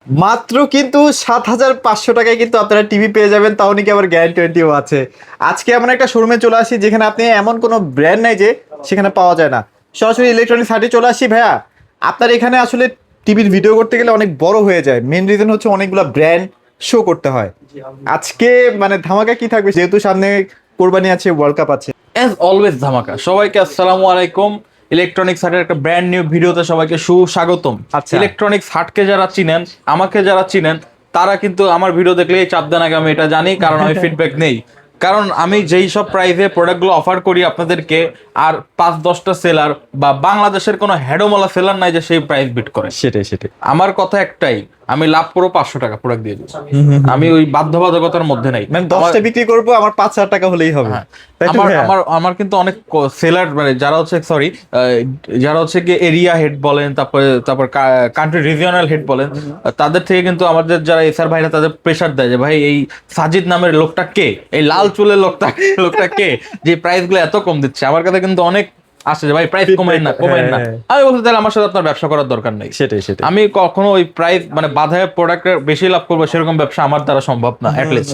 মাত্র কিন্তু ৭,৫০০ টাকায় কিন্তু আপনারা টিভি পেয়ে যাবেন, তাও নাকি আবার গ্যারান্টিও আছে। আজকে এমন একটা শোরুমে চলে আসি যেখানে আপনি এমন কোনো ব্র্যান্ড নাই যে সেখানে পাওয়া যায় না। সরাসরি ইলেকট্রনিক্স হাটে চলে আসি ভাইয়া। আপনার এখানে আসলে টিভির ভিডিও করতে গেলে অনেক বড় হয়ে যায়, মেন রিজন হচ্ছে অনেকগুলো ব্র্যান্ড শো করতে হয়। আজকে মানে ধামাকা কি থাকবে, যেহেতু সামনে কোরবানি আছে, ওয়ার্ল্ড কাপ আছে। অ্যাজ অলওয়েজ ধামাকা। সবাইকে আসসালামু আলাইকুম। ইলেকট্রনিক্স হাটের একটা ব্র্যান্ড নিউ ভিডিওতে সবাইকে সুস্বাগতম। আচ্ছা। ইলেকট্রনিক্স হাটকে যারা চিনেন, আমাকে যারা চিনেন, তারা কিন্তু আমার ভিডিও দেখলেই চাপ দেন আগে, আমি এটা জানি, কারণ আমি ফিডব্যাক নেই। কারণ আমি যেই সব প্রাইসে প্রোডাক্টগুলো অফার করি আপনাদেরকে, আর 5-10টা সেলার বা বাংলাদেশের কোনো হেডোমলা সেলার নাই যে সেই প্রাইস বিট করে। সেটাই। আমার কথা একটাই, আমি লাভ করবো 500 টাকা প্রোডাক্ট দিয়ে দিচ্ছি। আমি ওই বাধ্যবাধকতার মধ্যে নাই। মানে 10টা বিক্রি করবো, আমার 5,000 টাকা হলেই হবে। হ্যাঁ, তাই তো আমার ভাইয়া? আমার আমার কিন্তু অনেক সেলার, মানে যারা হচ্ছে সরি, যারা হচ্ছে কি এরিয়া হেড বলেন, তারপর কান্ট্রি রিজিওনাল হেড বলেন, তাদের থেকে কিন্তু আমাদের যারা এসআর ভাইরা তাদের প্রেসার দেয় যে ভাই এই সাজিদ নামের লোকটা কে, এই লাল চুলের লোকটা কে, যে প্রাইস গুলো এত কম দিচ্ছে। আমার কাছে কিন্তু অনেক আসে যে ভাই প্রাইস কমেন না। হ্যাঁ। আমি বলতে তাহলে আমার সাথে আপনার ব্যবসা করার দরকার নেই। সেটাই। আমি কখনো ওই প্রাইস মানে বাধায় প্রোডাক্টের বেশি লাভ করবো সেরকম ব্যবসা আমার দ্বারা সম্ভব না। অ্যাটলিস্ট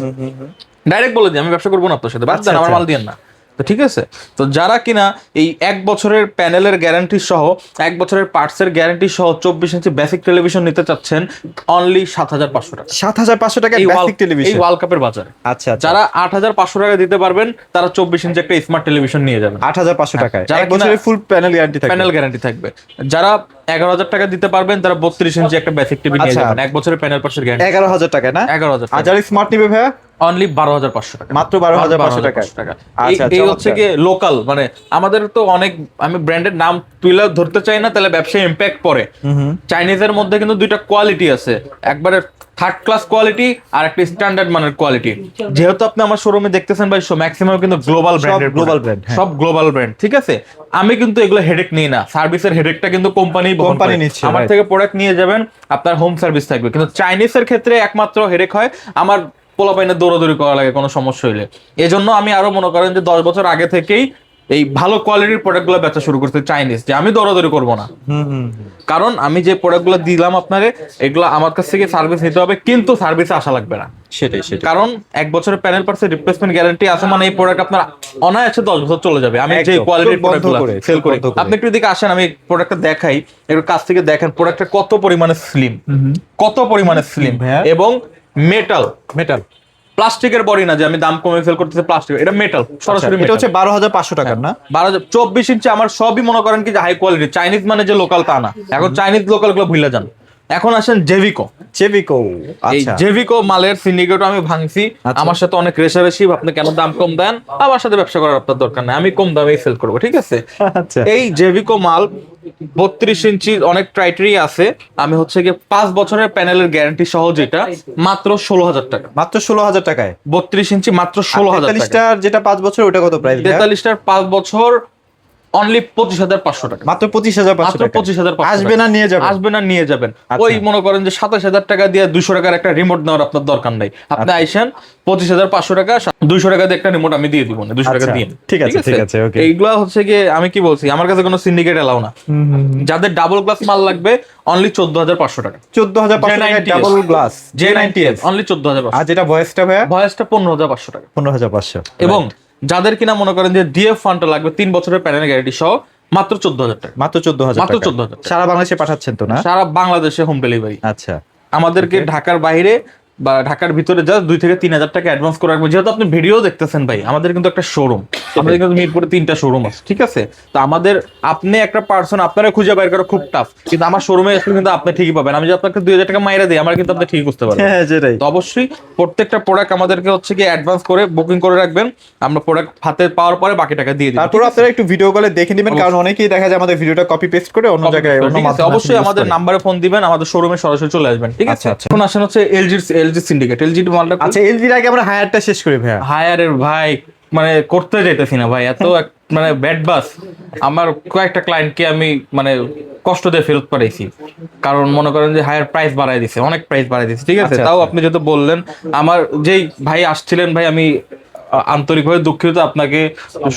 ডাইরেক্ট বলে দিই আমি ব্যবসা করবো না আপনার সাথে, বাদ দেন, আমার মাল দিয়ে না। তো ঠিক আছে, তো যারা কিনা এই 1 বছরের প্যানেলের গ্যারান্টি সহ, 1 বছরের পার্টসের গ্যারান্টি সহ 24 ইঞ্চি বেসিক টেলিভিশন নিতে চাচ্ছেন, অনলি 7,500 টাকা। 7,500 টাকা বেসিক এই টেলিভিশন। ওয়ার্ল্ড কাপের বাজারে আচ্ছা। যারা 8,500 টাকা দিতে পারবেন, তারা 24 ইঞ্চি একটা স্মার্ট টেলিভিশন নিয়ে যাবেন 8,500 টাকায় যারা এক বছরের ফুল প্যানেল গ্যারান্টি থাকবে। প্যানেল গ্যারান্টি থাকবে। যারা 11,000 টাকা দিতে পারবেন, তারা 32 ইঞ্চি একটা বেসিক টিভি নিয়ে আচ্ছা। যাবেন 1 বছরের প্যানেল পার্টসের গ্যারান্টি। 11,000 টাকায় না? 11,000 আর টাকা। যারা স্মার্ট নিবে ভাইয়া অনলি 12,500 টাকা, মাত্র 12,500 টাকা। আচ্ছা, এই হচ্ছে গিয়ে লোকাল। মানে আমাদের তো অনেক, আমি ব্র্যান্ডের নাম তুইলা ধরতে চাই না, তাহলে ব্যবসায় ইম্প্যাক্ট পড়ে। চাইনিজের মধ্যে কিন্তু দুইটা কোয়ালিটি আছে, একবারে থার্ড ক্লাস কোয়ালিটি আর একটা স্ট্যান্ডার্ড মানের কোয়ালিটি। যেহেতু আপনি আমার শোরুমে দেখতেছেন ভাই, ম্যাক্সিমাম কিন্তু গ্লোবাল ব্র্যান্ডের, গ্লোবাল ব্র্যান্ড, সব গ্লোবাল ব্র্যান্ড। ঠিক আছে, আমি কিন্তু এগুলো হেডেক নিই না, সার্ভিসের হেডেকটা কিন্তু কোম্পানি নিচ্ছে। আমার থেকে প্রোডাক্ট নিয়ে যাবেন, আপনার হোম সার্ভিস থাকবে। কিন্তু চাইনিজের ক্ষেত্রে একমাত্র হেডেক হয় আমার পোলাপাইনে দৌড়াদৌড়ি করা লাগে কোনো সমস্যা হইলে। এজন্য আমি আরো মনে করেন যে 10 বছর আগে থেকেই এই ভালো কোয়ালিটির প্রোডাক্ট গুলো বেচা শুরু করতে চাইনিজ, যে আমি দৌড়াদৌড়ি করবো না। কারণ আমি যে প্রোডাক্ট গুলো দিলাম আপনারে, এগুলো আমার কাছ থেকে সার্ভিস নিতে হবে, কিন্তু সার্ভিসে আসা লাগবে না। সেটাই। কারণ 1 বছরের প্যানেল পার্টসের রিপ্লেসমেন্ট গ্যারান্টি আছে, মানে এই প্রোডাক্ট আপনার অনায়াসে 10 বছর চলে যাবে। আমি যে কোয়ালিটির প্রোডাক্টগুলো সেল করি, আপনি একটু দিকে আসেন, আমি প্রোডাক্টটা দেখাই, একটু কাছ থেকে দেখেন প্রোডাক্টটা কত পরিমাণে স্লিম, কত পরিমাণে স্লিম এবং মেটাল। প্লাস্টিকের বডি না যে আমি দাম কমে সেল করতেছি প্লাস্টিক, এটা মেটাল সরাসরি। এটা হচ্ছে 12,500 টাকার না? 24 ইঞ্চি আমার সবই মনে করেন কি যে হাই কোয়ালিটি। চাইনিজ মানে যে লোকাল তা না, এখন চাইনিজ লোকাল গুলো ভুলে যান। এখন আসেন জেভিকো। এই আচ্ছা। জেভিকো মালের সিন্ডিকেট আমি ভাঙছি, আমার সাথে অনেক রেশারেশি, আপনি কেন দাম কম দেন, আমার সাথে ব্যবসা করার আপনার দরকার নাই, আমি কম দামেই সেল করবো। ঠিক আছে, আচ্ছা। এই জেভিকো মাল 32 ইঞ্চি অনেক ক্রাইটেরিয়া আছে। আমি হচ্ছে গিয়ে 5 বছরের প্যানেলের গ্যারান্টি সহ, যেটা মাত্র 16,000 টাকা। মাত্র 16,000 টাকায় 32 ইঞ্চি মাত্র 16,000 টাকা। 43টার যেটা 5 বছর, ওটা কত প্রাইস? 43টার 5 বছর অনলি 25,500 টাকা। মাত্র 25,500 টাকা। 25,500 আসবে না নিয়ে যাবেন। আসবে না নিয়ে যাবেন। আচ্ছা। ওই মনে করেন যে 27,000 টাকা দিয়ে 200 টাকার একটা রিমোট নেওয়ার আপনার দরকার নাই। আপনি আইসেন 25,500 টাকা, 200 টাকা দিয়ে একটা রিমোট আমি দিয়ে দিব না, 200 টাকা দিয়ে। ঠিক আছে ওকে। এইগুলা হচ্ছে গিয়ে আমি কি বলছি, আমার কাছে কোনো সিন্ডিকেট এলাও না। যাদের ডাবল গ্লাস মাল লাগবে অনলি 14,500 টাকা। 14,500 টাকা ডাবল গ্লাস J90S অনলি 14,500। আর যেটা ভয়েসটা ভাইয়া? ভয়েসটা 15,500 টাকা। 15,500। এবং যাদের কিনা মনে করেন যে ডিএফ ফান্ডটা লাগবে 3 বছরের প্যানেল গ্যারান্টি সহ, মাত্র 14,000 টাকা। মাত্র 14,000 মাত্র টাকা। 14,000 টাকা। সারা বাংলাদেশে পাঠাচ্ছেন তো না? সারা বাংলাদেশে হোম ডেলিভারি। আচ্ছা। আমাদেরকে ঢাকার বাইরে বা ঢাকার ভিতরে জাস্ট 2 থেকে 3,000 টাকা অ্যাডভান্স করে রাখবো। যেহেতু আপনি ভিডিও দেখতেছেন ভাই, আমাদের কিন্তু একটা শোরুম, আমাদের কিন্তু মিরপুরে 3টা শোরুম আছে। ঠিক আছে, তো আমাদের, আপনি একটা পার্সন আপনারা খুঁজে বের করা খুব টাফ, কিন্তু আমার শোরুমে আসলে কিন্তু আপনি ঠিকই পাবেন। আমি যদি আপনাকে 2,000 টাকা মাইরা দিই, আমার কিন্তু আপনি ঠিকই বুঝতে পারবেন। হ্যাঁ সেটাই। তো অবশ্যই প্রত্যেকটা প্রোডাক্ট আমাদেরকে হচ্ছে কি অ্যাডভান্স করে বুকিং করে রাখবেন, আমরা প্রোডাক্ট হাতে পাওয়ার পরে বাকি টাকা দিয়ে দিই। তারপর আপনারা একটু ভিডিও কলে দেখে নেবেন, কারণ অনেকেই দেখা যায় আমাদের ভিডিওটা কপি পেস্ট করে অন্য জায়গায় অন্য ঠিক আছে, মাধ্যমে অবশ্যই use আমাদের করে। নাম্বারে ফোন দিবেন, আমাদের শোরুমে সরাসরি চলে আসবেন। ঠিক আছে, আচ্ছা। এখন আসেন হচ্ছে এলজি সিন্ডিকেট। এলজি মালটা আচ্ছা, এলজির আগে আমরা হায়ারটা শেষ করি ভাইয়া। হায়ারের ভাই মানে করতে যাইতেছি না ভাই, এত মানে ব্যাড বাস। আমার কয়েকটা ক্লায়েন্টকে আমি মানে কষ্ট দিয়ে ফেরত পাঠাইছি, কারণ মনে করেন যে হায়ার প্রাইস বাড়াই দিছে, অনেক প্রাইস বাড়াই দিছে। ঠিক আছে, আচ্ছা, তাও আচ্ছা। আপনি যেহেতু বললেন, আমার যেই ভাই আসছিলেন ভাই, আমি আন্তরিকভাবে দুঃখিত, আপনাকে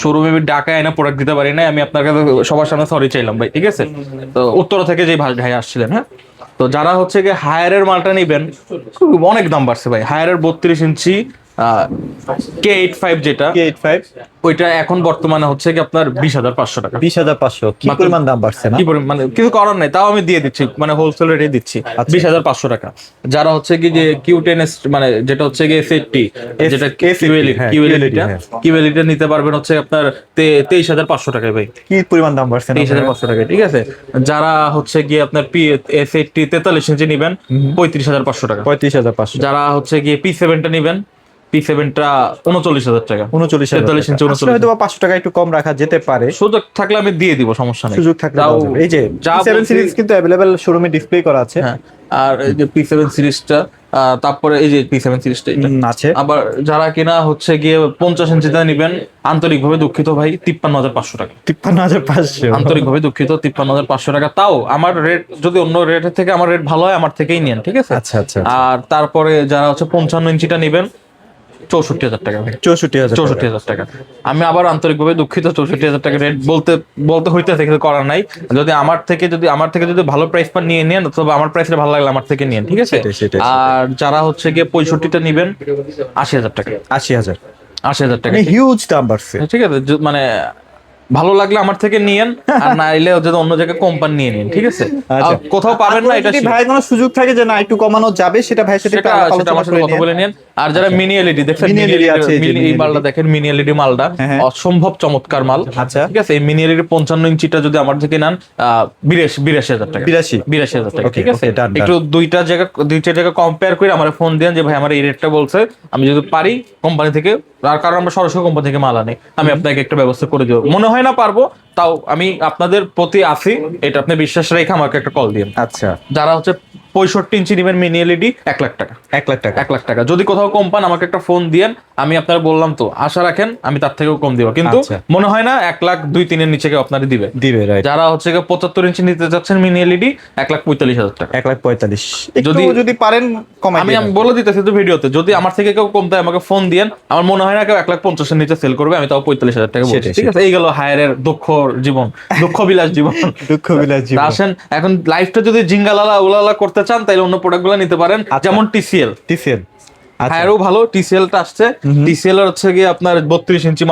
শোরুমে আমি ডাকা এনে প্রোডাক্ট দিতে পারি না, আমি আপনার কাছে সবার সামনে সরি চাইলাম ভাই। ঠিক আছে, তো উত্তরা থেকে যে ভাই আসছিলেন, হ্যাঁ, তো যারা হচ্ছে গিয়ে হায়ারের মালটা নিবেন, অনেক দাম বাড়ছে ভাই। হায়ারের 32 ইঞ্চি K85 যেটা, K85 ওইটা এখন বর্তমানে হচ্ছে কি আপনার 20,500 টাকা। 20,500, কি মাত্র- পরিমাণ দাম বাড়ছে না? কি পরিমাণ, মানে কিছু করার নাই, তাও আমি দিয়ে দিচ্ছি, মানে হোলসেল রেটে দিচ্ছি 20,500 টাকা। যারা হচ্ছে কি যে Q10 মানে যেটা হচ্ছে কি সেটটি, যেটা হ্যাঁ, কিউএলিটা নিতে পারবেন হচ্ছে আপনার 23,500 টাকায় ভাই। কি পরিমাণ দাম বাড়ছে না? 23,500 টাকায়, ঠিক আছে। যারা হচ্ছে গিয়ে আপনার সেটটি 43 ইঞ্চি নিবেন 35,500 টাকা। 35,500, যারা হচ্ছে গিয়ে P7টা নিবেন, P7টা 39,000 টাকা। 39,000 43 ইঞ্চি টাকা। আসলে হয়তো বা 500 টাকা একটু কম রাখা যেতে পারে, সুযোগ থাকলে আমি দিয়ে দিব, সমস্যা নেই। সুযোগ থাকলে তাও দেওয়া যাবে। এই যে যা P7 বলছি- সিরিজ কিন্তু अवेलेबल শোরুমে ডিসপ্লে করা আছে। হ্যাঁ, আর এই যে P7 সিরিজটা, তারপরে এই যে P7 সিরিজটা এটা আছে। আবার যারা কিনা হচ্ছে গিয়ে 50 ইঞ্চিতে নিবেন, আন্তরিকভাবে দুঃখিত ভাই, 53,500 টাকা। 53,500, আন্তরিকভাবে দুঃখিত, 53,500 টাকা। তাও আমার রেট যদি অন্য রেটের থেকে আমার রেট ভালো হয়, আমার থেকেই নেন, ঠিক আছে। আচ্ছা, আচ্ছা, আর তারপরে যারা হচ্ছে 55 ইঞ্চিটা নিবেন 64,000 টাকা ভাই। 64,000, 64,000 টাকা। আমি আবার আন্তরিকভাবে দুঃখিত, 64,000 টাকা রেট বলতে হইতেছে, কিছু করার নাই। যদি আমার থেকে যদি ভালো প্রাইস পান নিয়ে নেন, তবে আমার প্রাইসটা ভালো লাগলে আমার থেকে নিন, ঠিক আছে। সেটাই। আর যারা হচ্ছে গিয়ে 65টা নিবেন 80,000 টাকা। 80,000, 80,000 টাকা, মানে হিউজ দাম বাড়ছে। ঠিক আছে। মানে ভালো লাগলে আমার থেকে নিয়েন, আর না এলে যদি অন্য জায়গায় কোম্পানি নিয়ে নিন, ঠিক আছে। আচ্ছা। আর কোথাও পাবেন না, এটা যদি ভাই কোনো সুযোগ থাকে যে না একটু কমানো যাবে, সেটা ভাইয়ের সাথে একটু সেটা আলোচনা আমার সাথে করে কথা নিন। বলে নিন। আর যারা মিনি এলইডি দেখছেন, Mini LED আছে, এই যে এই mini মালটা দেখেন, মিনি এলইডি মালটা হ্যাঁ। অসম্ভব চমৎকার মাল। আচ্ছা। ঠিক আছে, এই মিনি এলইডি 55 ইঞ্চিটা যদি আমার থেকে নেন 82,000 টাকা। 82,000 টাকা, Okay, ঠিক আছে। okay, done. একটু দুইটা জায়গা কম্পেয়ার করে আমার ফোন দেন যে ভাই আমার এই রেটটা বলছে, আমি যদি পারি কোম্পানি থেকে, আর কারণ আমরা সরাসরি কোম্পানি থেকে মাল আনি, আমি আপনাকে একটা ব্যবস্থা করে দেবো। মনে হয় না পারবো, তাও আমি আপনাদের প্রতি আছি, এটা আপনি বিশ্বাস রেখে আমাকে একটা কল দিন। আচ্ছা, যারা হচ্ছে 65 ইঞ্চি নিবেন মিনি এলইডি 1 লাখ টাকা। 1 লাখ টাকা। 1 লাখ টাকা। যদি কোথাও কম পান আমাকে একটা ফোন দিয়েন, আমি আপনার বললাম তো, আশা রাখেন আমি তার থেকেও কম দিব, কিন্তু আচ্ছা। মনে হয় না 1,02,3 এর নিচে কেউ আপনার দিবে। রাইট। যারা হচ্ছে 75 ইঞ্চি নিতে যাচ্ছেন মিনি এলইডি 1,45,000 টাকা। 1,45,000, একটু যদি- যদি পারেন কমাই আমি দিবেন। বলে দিতেছি তো ভিডিওতে, যদি আমার থেকে কেউ কম দেয় আমাকে ফোন দিয়েন। আমার মনে হয় না কেউ 1,50,000 এর নিচে সেল করবে, আমি তাও 45,000 টাকা বলছি, সেটাই, ঠিক আছে। এই গেল হায়ারের দুঃখ বিলাস জীবন। দুঃখ বিলাস তা জীবন। আসেন, এখন লাইফটা যদি জিঙ্গালালা উলালা করতে চান, তাহলে অন্য প্রোডাক্টগুলো নিতে পারেন, যেমন TCL। TCL, আচ্ছা। হায়ারও ভালো, TCL-টা আসছে। TCL এর হচ্ছে গিয়ে আপনার 32 ইঞ্চি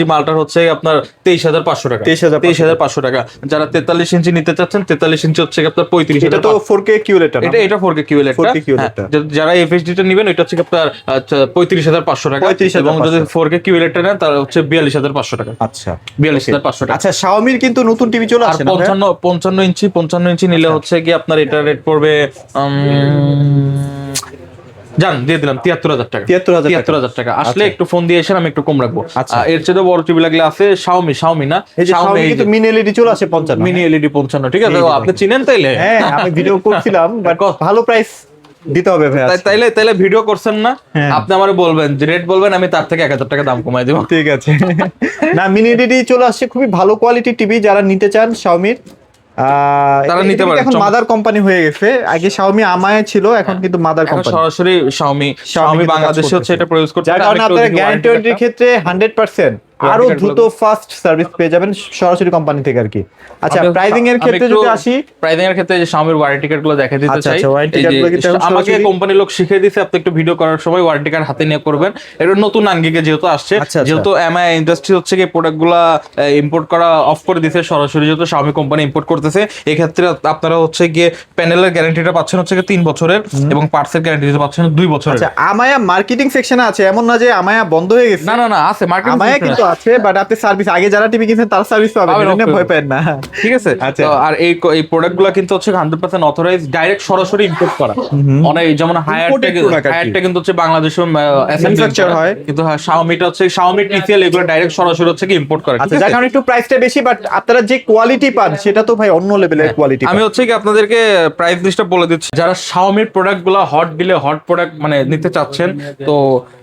মালটার হচ্ছে আপনার 23,500 টাকা। 23,500 টাকা। যারা 43 ইঞ্চি নিতে চাচ্ছেন, 43 ইঞ্চি হচ্ছে আপনার এটা তো 35,000। 4K QLED টা না? এটা 4K QLED 4K QLED টা। যারা FHD টা নেবেন, এটা হচ্ছে আপনার 35,500 টাকা। 35,500 এবং যদি 4K QLED টা নেন, তাহলে হচ্ছে 42,500 টাকা। আচ্ছা, 42,500 টাকা। আচ্ছা, Xiaomi-র কিন্তু নতুন টিভি চলে আর আসছে না ভাইয়া? 55 ইঞ্চি নিলে হচ্ছে কি আপনার এটা রেট পড়বে জান দিয়ে দিলাম 73,000 টাকা। 73,000 টাকা। 73,000 টাকা। আসলে আচ্ছা। একটু ফোন দিয়ে এসেন, আমি একটু কম রাখবো। আচ্ছা। এর চেয়ে বড় টিভি লাগলে আছে Xiaomi না, এই যে Xiaomi কিন্তু মিনি LED চলে আসে 55। মিনি এলইডি 55, ঠিক আছে। এই যে আপনি চিনেন তাইলে? হ্যাঁ, আমি ভিডিও করছিলাম, বাট ভালো প্রাইস দিতে হবে ভাই আজকে। তাইলে ভিডিও করছেন না, হ্যাঁ। আপনি আমারে বলবেন যে রেট বলবেন, আমি তার থেকে 1,000 টাকা দাম কমাই দেবো। ঠিক আছে। না, মিনি LED চলে আসছে, খুবই ভালো কোয়ালিটির টিভি। যারা নিতে চান Xiaomi-র, তারা এই নিতে টিভিটা পারেন। এখন মাদার কোম্পানি হয়ে গেছে। আগে Xiaomi আমায় ছিল, এখন কিন্তু মাদার এখন কোম্পানি। সরাসরি Xiaomi কিন্তু বাংলাদেশে কাজ হচ্ছে এটা প্রয়োগ করতে। যার কারণে আপনারা গ্যারান্টি ওয়ারেন্টির ক্ষেত্রে 100% আরো দ্রুত ফাস্ট সার্ভিস পেয়ে যাবেন সরাসরি কোম্পানি থেকে আর কি। আচ্ছা, প্রাইসিং এর ক্ষেত্রে যদি আসি, প্রাইসিং এর ক্ষেত্রে যে Xiaomi-র ওয়ারেন্টি কার্ড গুলো দেখাই দিতে আচ্ছা, চাই। আচ্ছা, warranty এই card যে গুলো কিন্তু এখন আমাকে সরাসরি- কোম্পানির লোক শিখিয়ে দিয়েছে, আপনি একটু ভিডিও করার সময় ওয়ারেন্টি কার্ড হাতে নিয়ে করবেন। এটা নতুন আঙ্গিকে যেহেতু আসছে, আচ্ছা, আচ্ছা। যেহেতু এমআই ইন্ডাস্ট্রি হচ্ছে কি প্রোডাক্ট গুলা ইম্পোর্ট করা অফ করে দিয়েছে, সরাসরি যেহেতু Xiaomi কোম্পানি ইম্পোর্ট করতেছে, এই ক্ষেত্রে আপনারা হচ্ছে গিয়ে প্যানেলের গ্যারান্টিটা পাচ্ছেন হচ্ছে 3 বছরের, এবং পার্টসের গ্যারান্টি পাচ্ছেন 2 বছরের। আচ্ছা, আমায়া মার্কেটিং সেকশনে আছে, এমন না যে আমায়া বন্ধ হয়ে গেছে। না আছে মার্কেটিং, আমায়া কিন্তু আছে, বাট আপনি সার্ভিস আগে যারা টিভি কিনছেন তার সার্ভিস পাবেন, পাবেন, এটা নিয়ে okay. ভয় পাবেন না। ঠিক আছে। আচ্ছা। তো আর এই প্রোডাক্টগুলো কিন্তু হচ্ছে 100% অথরাইজ, ডাইরেক্ট সরাসরি ইম্পোর্ট করা। অনেক যেমন Imported product আর কি। হায়ারটা কিন্তু হচ্ছে বাংলাদেশে Manufacture হয়। কিন্তু Xiaomi-টা হচ্ছে Xiaomi TCL এগুলো ডাইরেক্ট সরাসরি হচ্ছে কি ইম্পোর্ট করে। আচ্ছা, যার কারণে একটু প্রাইসটা বেশি, বাট আপনারা যে কোয়ালিটি পান সেটা তো ভাই অন্য লেভেলের কোয়ালিটি। আমি হচ্ছে কি আপনাদেরকে প্রাইস লিস্টটা বলে দিচ্ছি। যারা Xiaomi-র প্রোডাক্টগুলো হট ডিলে প্রোডাক্ট মানে নিতে চাচ্ছেন, তো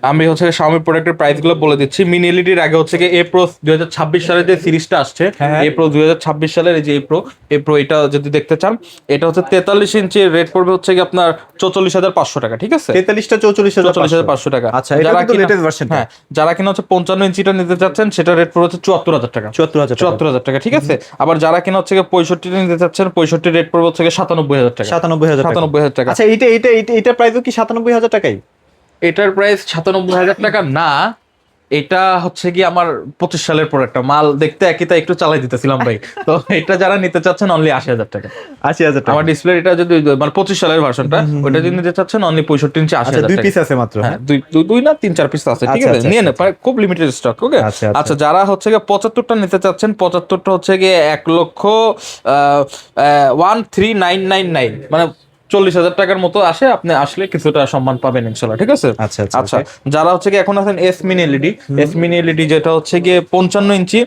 আমি হচ্ছে Xiaomi প্রোডাক্টের প্রাইসগুলো বলে দিচ্ছি। মিনি এলইডির আগে হচ্ছে হচ্ছে কি এ প্রো 2026 সালের যে সিরিজটা আসছে, হ্যাঁ। এ প্রো 2026 সালের এই যে এ প্রো এটা যদি দেখতে চান, এটা হচ্ছে 43 ইঞ্চির রেট পড়বে হচ্ছে কি আপনার 44,500 টাকা, ঠিক আছে? 43টা 44,500 টাকা। আচ্ছা, এটা কিন্তু লেটেস্ট ভার্সন। হ্যাঁ, যারা কিনা হচ্ছে 55 ইঞ্চিটা নিতে চাচ্ছেন সেটা রেট পড়বে হচ্ছে 74,000 টাকা। 74,000 টাকা, ঠিক আছে? আবার যারা কিনা হচ্ছে 65 নিতে চাচ্ছেন, 65 রেট পড়বে হচ্ছে 97,000 টাকা। 97,000 টাকা। আচ্ছা, এটা প্রাইসও কি 97,000 টাকাই? এটার প্রাইস 97,000 টাকা না, এটা হচ্ছে কি আমার 25 সালের প্রোডাক্ট, মাল দেখতে একই, তাই একটু চালাই দিতেছিলাম ভাই। তো এটা যারা নিতে চাচ্ছেন অনলি 80,000 টাকা। 80,000 টাকা আমার ডিসপ্লে এটা যদি মানে 25 সালের ভার্সনটা, ওটা যদি নিতে চাচ্ছেন অনলি 65 ইঞ্চি 80,000 দুই টাকা। পিস আছে মাত্র। হ্যাঁ, দুই না 3-4 পিস আছে, ঠিক আছে? নিয়ে নে, খুব লিমিটেড স্টক। ওকে, আচ্ছা, যারা হচ্ছে 75টা নিতে চাচ্ছেন, 75টা হচ্ছে 1,13,999, মানে 40,000 টাকার মতো আসে। আপনি আসলে কিছুটা সম্মান পাবেন ইনশাল্লাহ, ঠিক আছে? আচ্ছা, যারা হচ্ছে এখন আছেন এস মিনি এলইডি, যেটা হচ্ছে 55 ইঞ্চি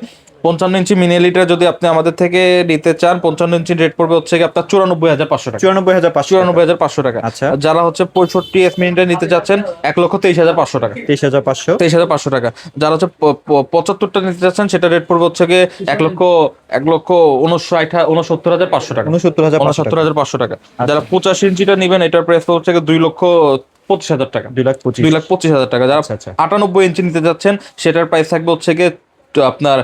55 ইঞ্চি মিনি এলইডিটা যদি আপনি আমাদের থেকে নিতে চান, 55 ইঞ্চি রেট পড়বে হচ্ছে আপনার 94,500 টাকা। 94,500 টাকা। আচ্ছা, যারা হচ্ছে 65 এস মিনিটা নিতে চাচ্ছেন 1,23,500 টাকা। 23,500 টাকা। যারা হচ্ছে 75টা নিতে চাচ্ছেন সেটা রেট পড়বে হচ্ছে 1,69,500 টাকা। 69,500 টাকা। যারা 85 ইঞ্চিটা নেবেন এটার প্রাইস হচ্ছে 2,25,000 টাকা। 2,25,000 টাকা। যারা 98 ইঞ্চি নিতে যাচ্ছেন সেটার প্রাইস থাকবে হচ্ছে আপনার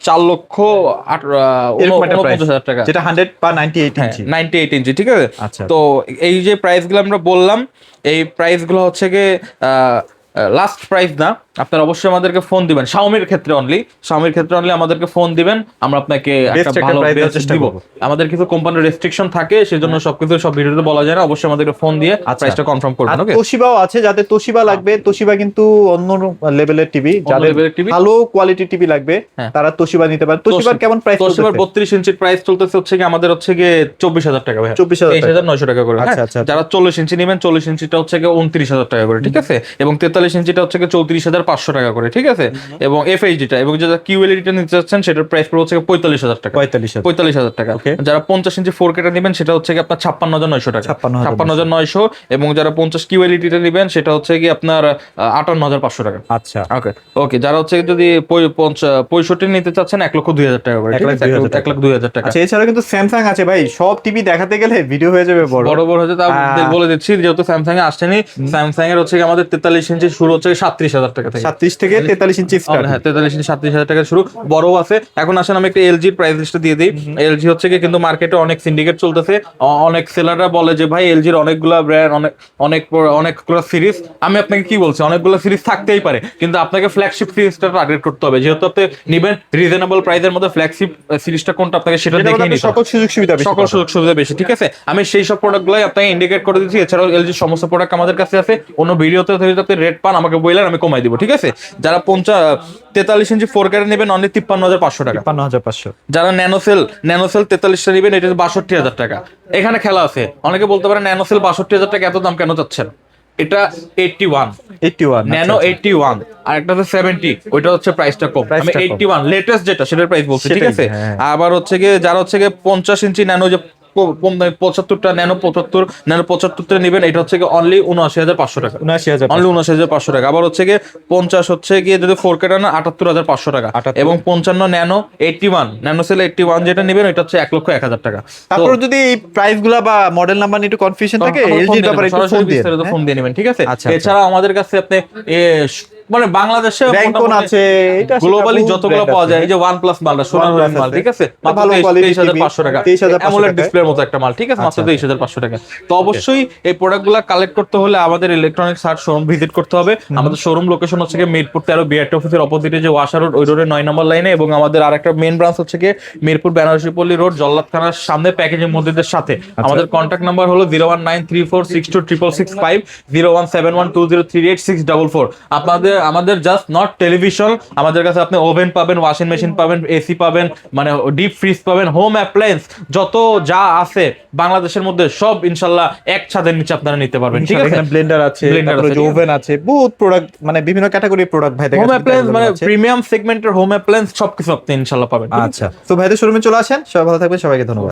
4,49,500 টাকা, যেটা 100 বা 98 ইঞ্চি। 98 ইঞ্চি, ঠিক আছে? আচ্ছা, তো এই যে প্রাইসগুলো আমরা বললাম, এই প্রাইসগুলো হচ্ছে লাস্ট প্রাইস না। আপনারা অবশ্যই আমাদেরকে ফোন দিবেন। শাওমির ক্ষেত্রে অনলি আমাদেরকে ফোন দিবেন, আমরা আপনাকে একটা ভালো প্রাইস দিব। আমাদের কিছু কোম্পানির রেস্ট্রিকশন থাকে, সেজন্য সবকিছু সব ভিডিওতে বলা যায় না। অবশ্যই আমাদেরকে ফোন দিয়ে প্রাইসটা কনফার্ম করবেন। ওকে, তোশিবাও আছে, যাদের তোশিবা লাগবে, তোশিবা কিন্তু অন্য লেভেলের টিভি, যাদের ভালো কোয়ালিটি টিভি লাগবে তারা তোশিবা নিতে পারে। তোশিবার কেমন প্রাইস? তোশিবার 32 ইঞ্চির প্রাইস চলতেছে হচ্ছে আমাদের হচ্ছে 24,000 টাকা ভাই। 23,900 টাকা করে। আচ্ছা, যারা 40 ইঞ্চি নেবেন, 40 ইঞ্চিটা হচ্ছে 29,000 টাকা করে, ঠিক আছে? এবং 43 ইঞ্চিটা হচ্ছে 34,500 টাকা করে, ঠিক আছে? এবং এফএইচডিটা এবং যেটা কিউএলইডিটা নিতে চাচ্ছেন সেটার প্রাইস পড়বে হচ্ছে 45,000 টাকা। 45,000 টাকা। যারা 50 ইঞ্চি 4Kটা নেবেন সেটা হচ্ছে আপনার 56,900 টাকা। 56,900। এবং যারা 50 কিউএলইডিটা নেবেন সেটা হচ্ছে আপনার 58,500 টাকা। আচ্ছা, ওকে, যারা হচ্ছে যদি 65 নিতে চাচ্ছেন 1,02,000 টাকা করে, ঠিক আছে? 1,02,000 টাকা। আচ্ছা, এছাড়া কিন্তু স্যামসাং আছে ভাই। সব টিভি দেখাতে গেলে ভিডিও হয়ে যাবে বড় হচ্ছে, তা বলে দিচ্ছি, যেহেতু স্যামসাং এ আসছেনি, স্যামসাং এর হচ্ছে আমাদের 43 ইঞ্চি শুরু হচ্ছে 37,000 টাকা থেকে। 37 থেকে 43 ইঞ্চি স্টার্ট। হ্যাঁ, 43 ইঞ্চি 37,000 টাকা শুরু। বড় আছে। এখন আসেন আমি একটা এলজির প্রাইস লিস্টটা দিয়ে দিই। এলজি হচ্ছে কিন্তু মার্কেটে অনেক সিন্ডিকেট চলতেছে। অনেক সেলাররা বলে যে ভাই এলজির অনেকগুলা ব্র্যান্ড, অনেকগুলো সিরিজ। আমি আপনাকে কি বলছি, অনেকগুলো সিরিজ থাকতেই পারে, কিন্তু আপনাকে ফ্ল্যাগশিপ সিরিজটা টার্গেট করতে হবে। যেহেতু আপনি নেবেন রিজনেবল প্রাইসের মধ্যে, ফ্ল্যাগশিপ সিরিজটা কোনটা আপনাকে সেটা দেখে নিতে হবে। সকল সুযোগ সুবিধা বেশি, ঠিক আছে? আমি সেই সব প্রোডাক্টগুলাই আপনাকে ইন্ডিকেট করে দিচ্ছি। এছাড়াও এলজির সমস্ত প্রোডাক্ট আমাদের কাছে আছে। অন্য ভিডিওতে আপনি রেট পান, আমাকে বললেন, আমি কমাই দিব, ঠিক আছে? যারা 43 ইঞ্চি 4K নেবেন অনলি 53,500 টাকা। 53,500। যারা ন্যানোসেল 43টা নেবেন এটা 62,000 টাকা। এখানে খেলা আছে। অনেকে বলতে পারে ন্যানোসেল 62,000 টাকা এত দাম কেন চাচ্ছেন? এটা 81 ন্যানো 81, আর একটা হচ্ছে 70, ওইটা হচ্ছে প্রাইসটা কম। আমি 81 লেটেস্ট যেটা সেটার প্রাইস বলছি, ঠিক আছে? আবার হচ্ছে যারা হচ্ছে 50 ইঞ্চি ন্যানো যে 75টা ন্যানো 75টা নেবেন, এটা হচ্ছে অনলি 79,500 টাকা। অনলি 79,500 টাকা। আবার হচ্ছে 50 হচ্ছে যদি 4K না 78,500 টাকা। এবং 55 ন্যানো 81 ন্যানোসেল 81 যেটা নেবেন এটা হচ্ছে 1,01,000 টাকা। তারপর যদি এই প্রাইসগুলো বা মডেল নাম্বার নিয়ে একটু কনফিউশন থাকে, এলজির ব্যাপারে একটু ফোন দিয়ে নেবেন, ঠিক আছে? এছাড়া আমাদের কাছে আপনি মানে বাংলাদেশে আছে, এটা গ্লোবালি যতগুলো পাওয়া যায়, এই যে OnePlus মালটা সোনার মাল, ঠিক আছে? মাত্র 23,500 টাকা। অ্যামোলেড ডিসপ্লের মতো একটা মাল, ঠিক আছে? মাত্র 23,500 টাকা। তো অবশ্যই এই প্রোডাক্টগুলো কালেক্ট করতে হলে আমাদের ইলেকট্রনিক্স আর্ট শোরুম ভিজিট করতে হবে। আমাদের শোরুম লোকেশন হচ্ছে মিরপুর 13 বিআরটি অফিসের অপোজিটে যে ওয়াশা রোড, ওই রোডের 9 নম্বর লাইনে। এবং আমাদের আরেকটা মেইন ব্রাঞ্চ হচ্ছে মিরপুর বেনারসিপল্লী রোড, জল্লাদখানার সামনে, প্যাকেজিং মসজিদের সাথে। আমাদের কন্ট্যাক্ট নাম্বার হলো 01934626665, 01712038644। আমাদের জাস্ট নট টেলিভিশন, আমাদের কাছে আপনি ওভেন পাবেন, ওয়াশিং মেশিন পাবেন, এসি পাবেন, মানে ডিপ ফ্রিজ পাবেন, হোম অ্যাপ্লায়েন্স যত যা আছে বাংলাদেশের মধ্যে সব ইনশাআল্লাহ এক ছাদের নিচে আপনারা নিতে পারবেন, ঠিক আছে? ব্লেন্ডার আছে, তারপরে যে ওভেন আছে, বহুত প্রোডাক্ট, মানে বিভিন্ন ক্যাটাগরির প্রোডাক্ট ভাই দেখেন। হোম অ্যাপ্লায়েন্স মানে প্রিমিয়াম সেগমেন্টের হোম অ্যাপ্লায়েন্স সবকিছু আপনি ইনশাআল্লাহ পাবেন। আচ্ছা, তো ভাইদের শোরুমে চলে আসেন। সবাই ভালো থাকবেন, সবাইকে ধন্যবাদ।